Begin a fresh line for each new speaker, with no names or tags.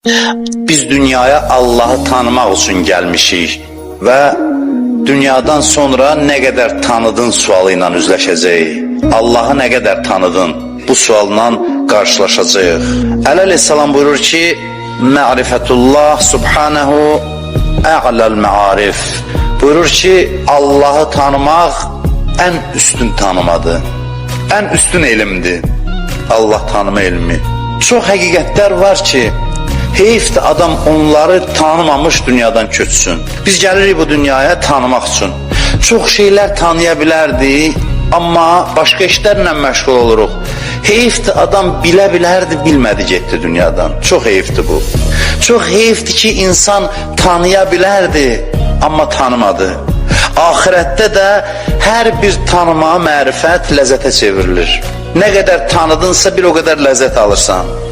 Biz dünyaya Allah'ı tanımaq üçün gəlmişik və dünyadan sonra nə qədər tanıdın sualı ilə üzləşəcəyik. Allah'ı nə qədər tanıdın? Bu sualla qarşılaşacağıq. Əli əleyhissalam buyurur ki, Ma'rifətullah subhanahu a'lal ma'arif. Buyurur ki, Allah'ı tanımaq ən üstün tanımadır. Ən üstün elmdir. Allah tanıma elmi. Çox həqiqətlər var ki, heyfdir adam onları tanımamış dünyadan köçsün. Biz gəlirik bu dünyaya tanımaq üçün. Çox şeylər tanıya bilərdik, amma başqa işlərlə məşğul oluruq. Heyfdir adam bilə bilərdi, bilmədi getdi dünyadan. Çox heyfdir bu. Çox heyfdir ki insan tanıya bilərdi, amma tanımadı. Ahirətdə də hər bir tanıma, mərifət ləzzətə çevrilir. Nə qədər tanıdınsa bir o qədər ləzzət alırsan.